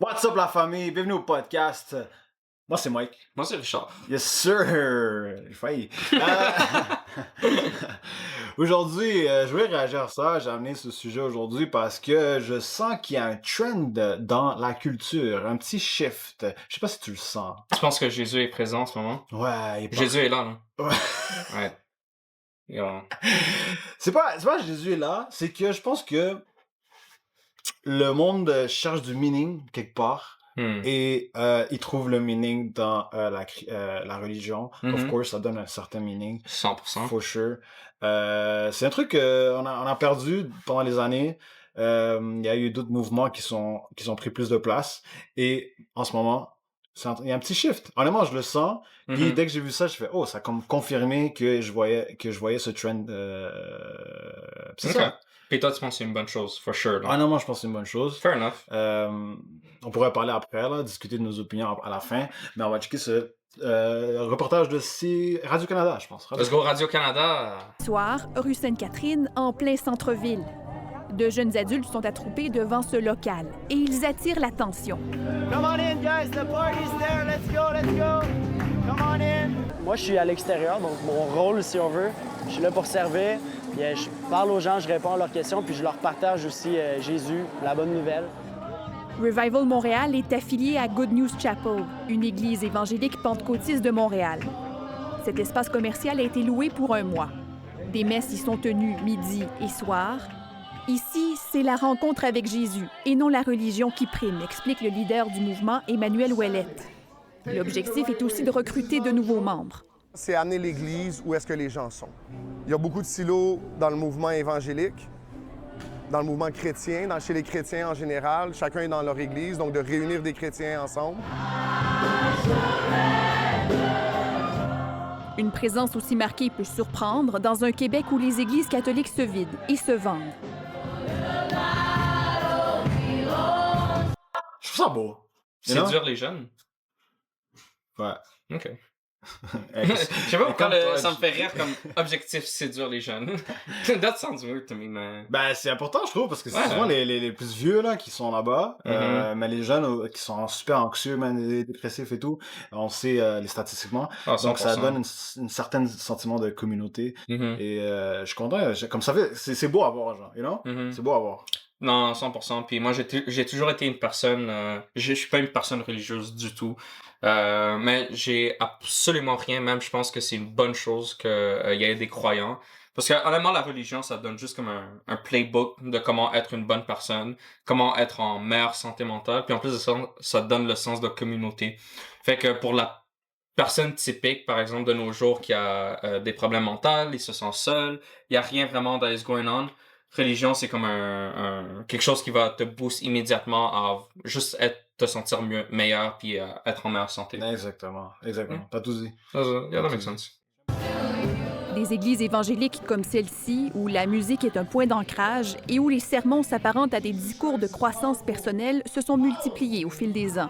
What's up la famille? Bienvenue au podcast. Moi c'est Mike. Moi, c'est Richard. Yes sir! J'ai failli. Aujourd'hui, je voulais réagir à ça. J'ai amené ce sujet aujourd'hui parce que je sens qu'il y a un trend dans la culture, un petit shift. Je sais pas si tu le sens. Tu penses que Jésus est présent en ce moment? Ouais, il est pas... Jésus est là, non? Ouais. Ouais. Yeah. C'est pas Jésus est là, c'est que je pense que le monde cherche du meaning quelque part. Et il trouve le meaning dans la religion. Of course, ça donne un certain meaning. 100%. For sure. C'est un truc qu'on a perdu pendant les années. Il y a eu d'autres mouvements qui sont pris plus de place. Et en ce moment, il y a un petit shift. Honnêtement, je le sens. Puis dès que j'ai vu ça, je fais ça a comme confirmé que je voyais ce trend. C'est ça. Et toi, tu penses que c'est une bonne chose, for sure. Ah non, moi je pense que c'est une bonne chose. Fair enough. On pourrait parler après, là, discuter de nos opinions à la fin, mais on va checker ce reportage de Radio-Canada, je pense. Let's go Radio-Canada. Soir, rue Sainte-Catherine, en plein centre-ville. De jeunes adultes sont attroupés devant ce local et ils attirent l'attention. Come on in, guys, the party's there. Let's go, let's go. Come on in. Moi, je suis à l'extérieur, donc mon rôle, si on veut, je suis là pour servir. Puis, je parle aux gens, je réponds à leurs questions, puis je leur partage aussi Jésus, la bonne nouvelle. Revival Montréal est affilié à Good News Chapel, une église évangélique pentecôtiste de Montréal. Cet espace commercial a été loué pour un mois. Des messes y sont tenues midi et soir. Ici, c'est la rencontre avec Jésus et non la religion qui prime, explique le leader du mouvement, Emmanuel Ouellette. L'objectif est aussi de recruter de nouveaux membres. C'est amener l'Église où est-ce que les gens sont. Il y a beaucoup de silos dans le mouvement évangélique, dans le mouvement chrétien, chez les chrétiens en général. Chacun est dans leur Église, donc de réunir des chrétiens ensemble. Une présence aussi marquée peut surprendre dans un Québec où les églises catholiques se vident et se vendent. Je trouve ça beau. Séduire les jeunes? Ouais. OK. Je sais pas pourquoi ça me fait rire comme objectif séduire les jeunes. That sounds weird to me, man. Ben, c'est important, je trouve, parce que c'est souvent les plus vieux là, qui sont là-bas. Mais les jeunes qui sont super anxieux, même dépressifs et tout, on sait les statistiquement. Donc, ça donne une certaine sentiment de communauté. Et je suis content. Comme ça fait, c'est beau à voir, genre, you know? C'est beau à voir. Non, 100%. Puis moi, j'ai toujours été une personne... je suis pas une personne religieuse du tout. Mais j'ai absolument rien. Même, je pense que c'est une bonne chose qu'il y ait des croyants. Parce que, honnêtement, la religion, ça donne juste comme un playbook de comment être une bonne personne, comment être en meilleure santé mentale. Puis en plus de ça, ça donne le sens de communauté. Fait que pour la personne typique, par exemple, de nos jours, qui a des problèmes mentaux, il se sent seul, il y a rien vraiment that is going on. Religion, c'est comme quelque chose qui va te booster immédiatement à juste te sentir meilleur puis être en meilleure santé. Exactement. T'as tout dit. Yeah, that makes sense. Des églises évangéliques comme celle-ci, où la musique est un point d'ancrage et où les sermons s'apparentent à des discours de croissance personnelle, se sont multipliés au fil des ans.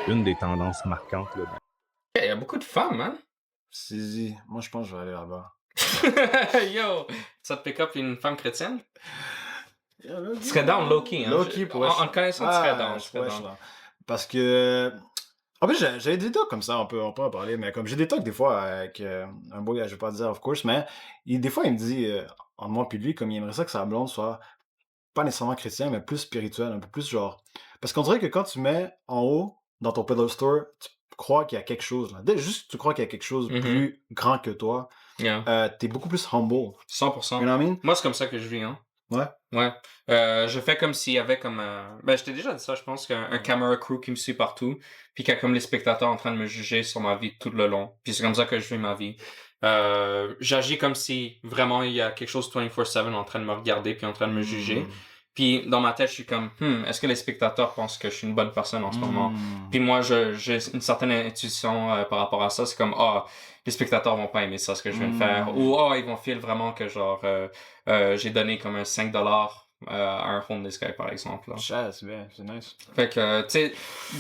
Une des tendances marquantes, là. Il y a beaucoup de femmes, hein? Si, moi je pense que je vais aller là-bas. Yo! Ça te pick up une femme chrétienne? Tu serais down low-key, hein? Low-key, en connaissant, tu serais down. Parce que... En fait, j'avais des talks comme ça, on peut en parler, mais comme j'ai des talks des fois avec un boy, je vais pas dire of course, mais des fois il me dit, en moi puis lui, comme il aimerait ça que sa blonde soit pas nécessairement chrétien, mais plus spirituel, un peu plus genre... Parce qu'on dirait que quand tu mets en haut, dans ton pedal store, tu crois qu'il y a quelque chose, là. Juste tu crois qu'il y a quelque chose plus grand que toi, t'es beaucoup plus humble. 100%. You know what I mean? Moi, c'est comme ça que je vis, hein. Ouais. Je fais comme s'il y avait comme ben, je t'ai déjà dit ça, je pense qu'un camera crew qui me suit partout, puis qu'il y a comme les spectateurs en train de me juger sur ma vie tout le long. Puis c'est comme ça que je vis ma vie. J'agis comme si vraiment il y a quelque chose 24/7 en train de me regarder puis en train de me juger. Puis dans ma tête, je suis comme, est-ce que les spectateurs pensent que je suis une bonne personne en ce moment? Puis moi, j'ai une certaine intuition par rapport à ça. C'est comme, les spectateurs vont pas aimer ça, ce que je viens de faire. Ou, ils vont feel vraiment que genre, j'ai donné comme un $5 à un homeless guy, par exemple. Là. C'est bien, c'est nice. Fait que, tu sais,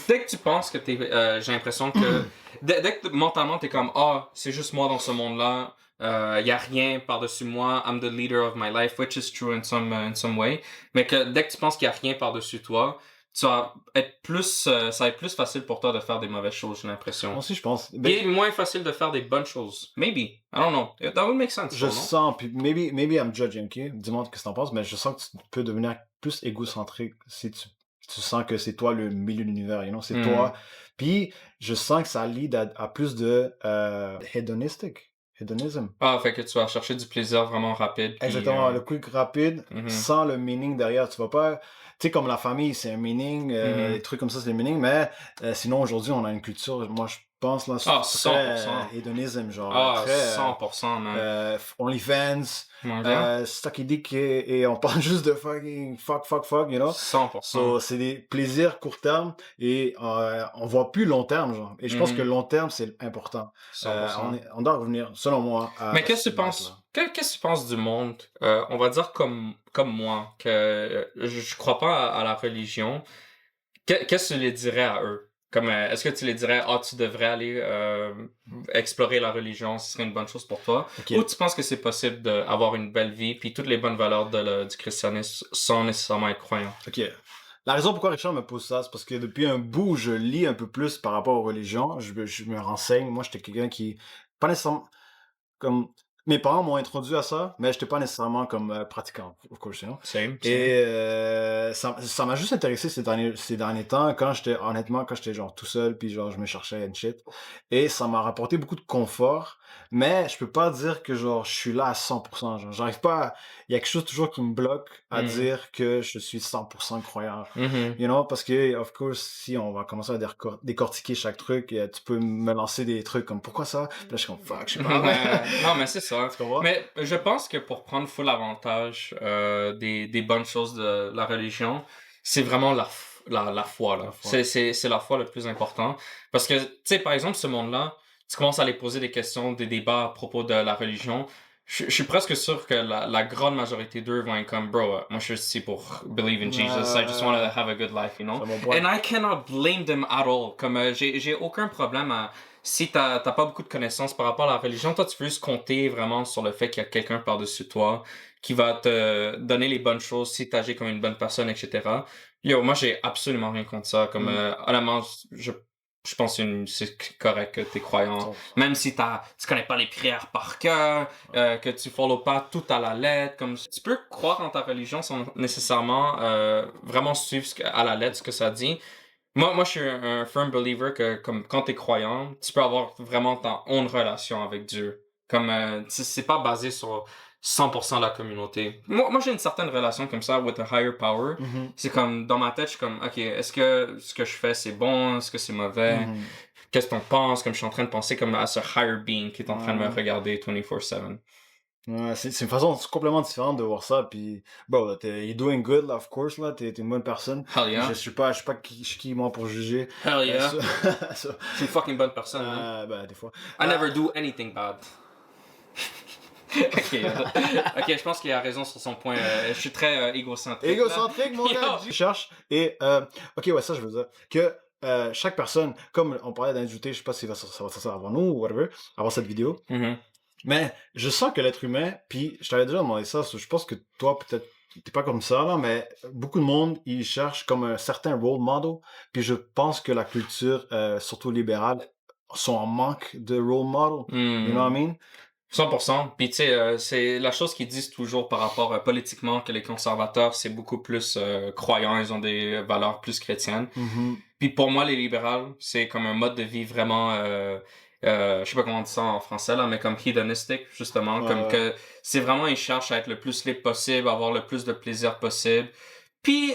dès que tu penses que j'ai l'impression que, dès que mentalement t'es comme, c'est juste moi dans ce monde-là, y a rien par-dessus moi, I'm the leader of my life, which is true in some way, mais que dès que tu penses qu'il y a rien par-dessus toi, tu vas être plus, ça va être plus facile pour toi de faire des mauvaises choses, j'ai Moi l'impression. aussi, je pense. Et moins facile de faire des bonnes choses. Maybe. I don't know. That would make sense, Je non? sens, puis maybe I'm judging, ok? Dis-moi ce que t'en penses, mais je sens que tu peux devenir plus égocentrique si tu sens que c'est toi le milieu de l'univers, you know? C'est toi. Puis je sens que ça lead à plus de hedonism. Ah, fait que tu vas chercher du plaisir vraiment rapide. Puis, Exactement, le quick rapide, mhm. sans le meaning derrière. Tu vas pas. Tu sais, comme la famille, c'est un meaning, des trucs comme ça, c'est le meaning, mais sinon, aujourd'hui, on a une culture, moi, je pense, là, Ah, très 100%. hédonisme, genre, Ah, très 100%, man. OnlyFans, Mon gars. Stucky Dick, et on parle juste de fucking fuck, you know? 100%. So, c'est des plaisirs court terme et on voit plus long terme, genre. Et je pense que long terme, c'est important. 100%. On doit revenir, selon moi, à Mais qu'est-ce que tu ce penses? là. Qu'est-ce que tu penses du monde? On va dire comme moi, que je crois pas à la religion. Qu'est-ce que tu les dirais à eux? Comme, est-ce que tu les dirais, tu devrais aller explorer la religion, ce serait une bonne chose pour toi? Ok. Ou tu penses que c'est possible d'avoir une belle vie, puis toutes les bonnes valeurs du christianisme sans nécessairement être croyant? Ok. La raison pourquoi Richard me pose ça, c'est parce que depuis un bout, je lis un peu plus par rapport aux religions. Je me renseigne. Moi, j'étais quelqu'un qui, pas nécessairement, comme, mes parents m'ont introduit à ça, mais j'étais pas nécessairement comme pratiquant, of course, you know. Same. Et ça m'a juste intéressé ces derniers temps, quand j'étais genre tout seul, puis genre je me cherchais and shit. Et ça m'a rapporté beaucoup de confort, mais je peux pas dire que genre je suis là à 100%. Genre, j'arrive pas il y a quelque chose toujours qui me bloque à dire que je suis 100% croyant. Mhm. You know, parce que, of course, si on va commencer à décortiquer chaque truc, tu peux me lancer des trucs comme pourquoi ça? Puis là, je suis comme fuck, je sais pas. Non, mais c'est ça. Tu comprends? Mais je pense que pour prendre full avantage des bonnes choses de la religion, c'est vraiment la foi. Là. La foi. C'est la foi le plus important. Parce que, tu sais, par exemple, ce monde-là, tu commences à les poser des questions, des débats à propos de la religion. Je suis presque sûr que la grande majorité d'eux vont être comme, bro, moi je suis ici pour believe in Jesus, I just want to have a good life, you know? C'est mon point. And I cannot blame them at all. Comme, j'ai aucun problème à... Si t'as pas beaucoup de connaissances par rapport à la religion, toi tu veux juste compter vraiment sur le fait qu'il y a quelqu'un par-dessus toi qui va te donner les bonnes choses si t'agis comme une bonne personne, etc. Yo, moi j'ai absolument rien contre ça. Comme, honnêtement, je pense que c'est correct que t'es croyant. Même si tu connais pas les prières par cœur, que tu follow pas tout à la lettre. Comme, tu peux croire en ta religion sans nécessairement vraiment suivre à la lettre ce que ça dit. Moi, je suis un firm believer que comme quand t'es croyant, tu peux avoir vraiment ta own relation avec Dieu. Comme, c'est pas basé sur 100% de la communauté. Moi, j'ai une certaine relation comme ça with a higher power. C'est comme, dans ma tête, je suis comme, ok, est-ce que ce que je fais, c'est bon? Est-ce que c'est mauvais? Qu'est-ce qu'on pense? Comme je suis en train de penser comme à ce higher being qui est en train de me regarder 24/7. Ouais, c'est une façon complètement différente de voir ça, puis bon, you're doing good, là, of course, là, t'es une bonne personne. Hell yeah. Je suis pas qui, moi, pour juger. Hell yeah. Ça- Je suis une fucking bonne personne. Hein? ben, des fois. I never do anything bad. Ok, je pense qu'il a raison sur son point. Je suis très égocentrique. Égocentrique, mon gars! Je cherche, et, ok, ouais, ça, je veux dire, que chaque personne, comme on parlait d'ajouter, je sais pas si ça va sortir avant nous, ou whatever, avant cette vidéo, mais je sens que l'être humain, puis je t'avais déjà demandé ça, je pense que toi, peut-être, t'es pas comme ça, là, mais beaucoup de monde, ils cherchent comme un certain role model, puis je pense que la culture, surtout libérale, sont en manque de role model. You know what I mean? 100%. Puis tu sais, c'est la chose qu'ils disent toujours par rapport politiquement que les conservateurs, c'est beaucoup plus croyants, ils ont des valeurs plus chrétiennes. Puis pour moi, les libérales, c'est comme un mode de vie vraiment... je sais pas comment on dit ça en français, là, mais comme hedonistic, justement. Comme que c'est vraiment, ils cherchent à être le plus libre possible, avoir le plus de plaisir possible. Puis...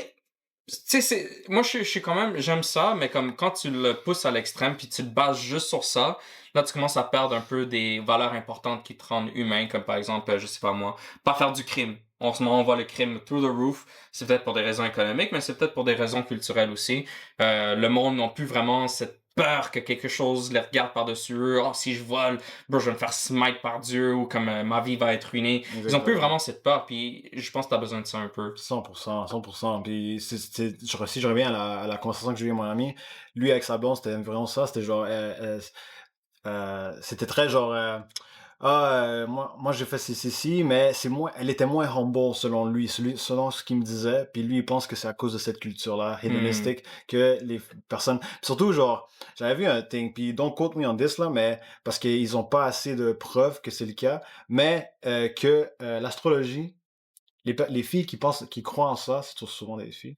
Tu sais, moi, je suis quand même, j'aime ça, mais comme quand tu le pousses à l'extrême puis tu te bases juste sur ça, là, tu commences à perdre un peu des valeurs importantes qui te rendent humain, comme par exemple, je sais pas moi, pas faire du crime. En ce moment, on voit le crime through the roof. C'est peut-être pour des raisons économiques, mais c'est peut-être pour des raisons culturelles aussi. Le monde n'a plus vraiment cette peur que quelque chose les regarde par-dessus eux. Oh, si je vole, bro, je vais me faire smite par Dieu, ou comme ma vie va être ruinée. Exactement. Ils ont plus vraiment cette peur, puis je pense que t'as besoin de ça un peu. 100%. Puis si je reviens à la conversation que j'ai eue avec mon ami, lui avec sa blonde, c'était vraiment ça. C'était genre, c'était très genre, moi j'ai fait ci, mais elle était moins humble selon lui, selon ce qu'il me disait. Puis lui, il pense que c'est à cause de cette culture-là, hédonistique, que les personnes. Surtout, genre, j'avais vu un thing, puis don't quote me on this, là, mais parce qu'ils ont pas assez de preuves que c'est le cas, mais que l'astrologie, les filles qui croient en ça, c'est souvent des filles,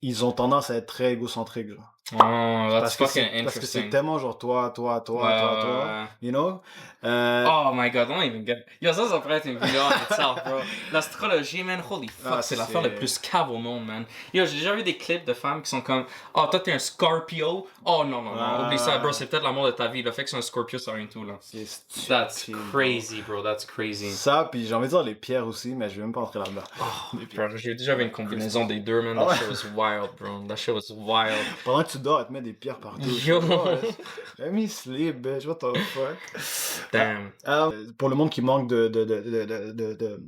ils ont tendance à être très égocentriques, genre. Oh, that's fucking Parce que c'est interesting. tellement genre toi, Ouais. you know? Oh my god, don't even get. Yo, ça pourrait être une vidéo en itself, bro. L'astrologie, man, holy fuck, Ah, c'est l'affaire la plus cave au monde, man. Yo, j'ai déjà vu des clips de femmes qui sont comme, oh, toi t'es un Scorpio. Oh non, oublie ça, bro, c'est peut-être l'amour de ta vie. Le fait que c'est un Scorpio, ça rien tout, là. C'est stupide, That's bro. crazy, bro, that's crazy. Ça, puis j'ai envie de dire les pierres aussi, mais je vais même pas entrer là-dedans. Oh, bro, j'ai déjà vu une combinaison des deux, man. That shit was wild, bro. That shit was wild. Pendant que tu dors, elle te met des pierres partout. Yo. Let me sleep, bitch, what the fuck? Damn. Pour le monde qui manque de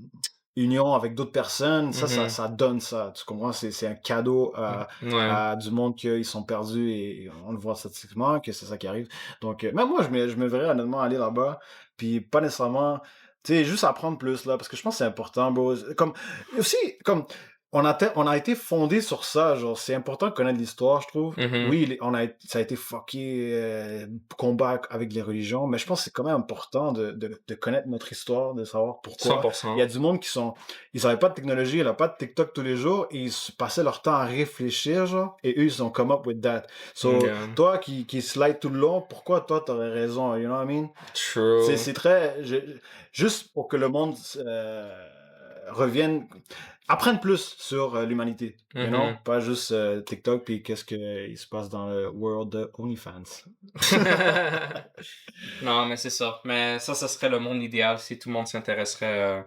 union avec d'autres personnes, ça donne ça. Tu comprends? C'est un cadeau à du monde qu'ils sont perdus et on le voit statistiquement que c'est ça qui arrive. Donc, même moi, je me verrais honnêtement aller là-bas, puis pas nécessairement, tu sais, juste apprendre plus là, parce que je pense que c'est important, bro. Comme, aussi, comme, on a été fondé sur ça, genre, c'est important de connaître l'histoire, je trouve. Oui, ça a été fucké, combat avec les religions, mais je pense que c'est quand même important de connaître notre histoire, de savoir pourquoi. 100%. Il y a du monde ils avaient pas de technologie, ils n'avaient pas de TikTok tous les jours, et ils passaient leur temps à réfléchir, genre, et eux, ils ont come up with that. So, toi qui slide tout le long, pourquoi toi, t'aurais raison, you know what I mean? True. C'est très... juste pour que le monde revienne... Apprenne plus sur l'humanité, you know? Pas juste TikTok, puis qu'est-ce qu'il se passe dans le world de OnlyFans. Non, mais c'est ça. Mais ça serait le monde idéal si tout le monde s'intéresserait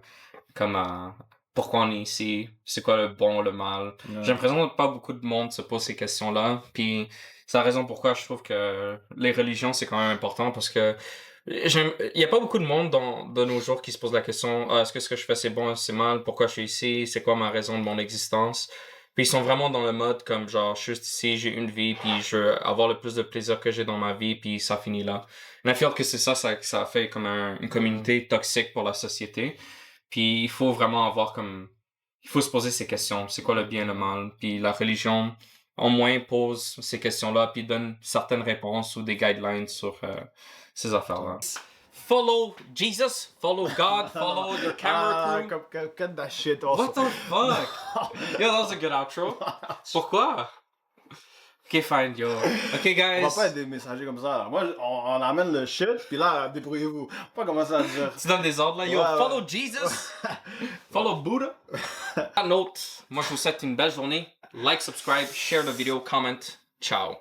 comme à pourquoi on est ici, c'est quoi le bon, le mal. Ouais. J'ai l'impression que pas beaucoup de monde se pose ces questions-là. Puis c'est la raison pourquoi je trouve que les religions, c'est quand même important parce que il y a pas beaucoup de monde de nos jours qui se pose la question est-ce que ce que je fais c'est bon, c'est mal, pourquoi je suis ici, c'est quoi ma raison de mon existence. Puis ils sont vraiment dans le mode comme genre je suis juste ici, j'ai une vie, puis je veux avoir le plus de plaisir que j'ai dans ma vie, puis ça finit là. Mais I feel que c'est ça fait comme une communauté toxique pour la société. Puis il faut vraiment avoir comme il faut se poser ces questions, c'est quoi le bien, le mal. Puis la religion au moins pose ces questions-là, puis donne certaines réponses ou des guidelines sur ces affaires-là. Follow Jesus, follow God, follow your camera crew. Cut that shit also. What the fuck? Yo, that was a good outro. Pourquoi? Ok, fine, yo. Ok, guys. On va pas être des messagers comme ça, là. Moi, on amène le shit, puis là, débrouillez-vous. Pas commencer à dire... Tu donnes des ordres, là. Yo, Ouais, follow Jesus. Follow Buddha. À note, moi, je vous souhaite une belle journée. Like, subscribe, share the vidéo, comment. Ciao.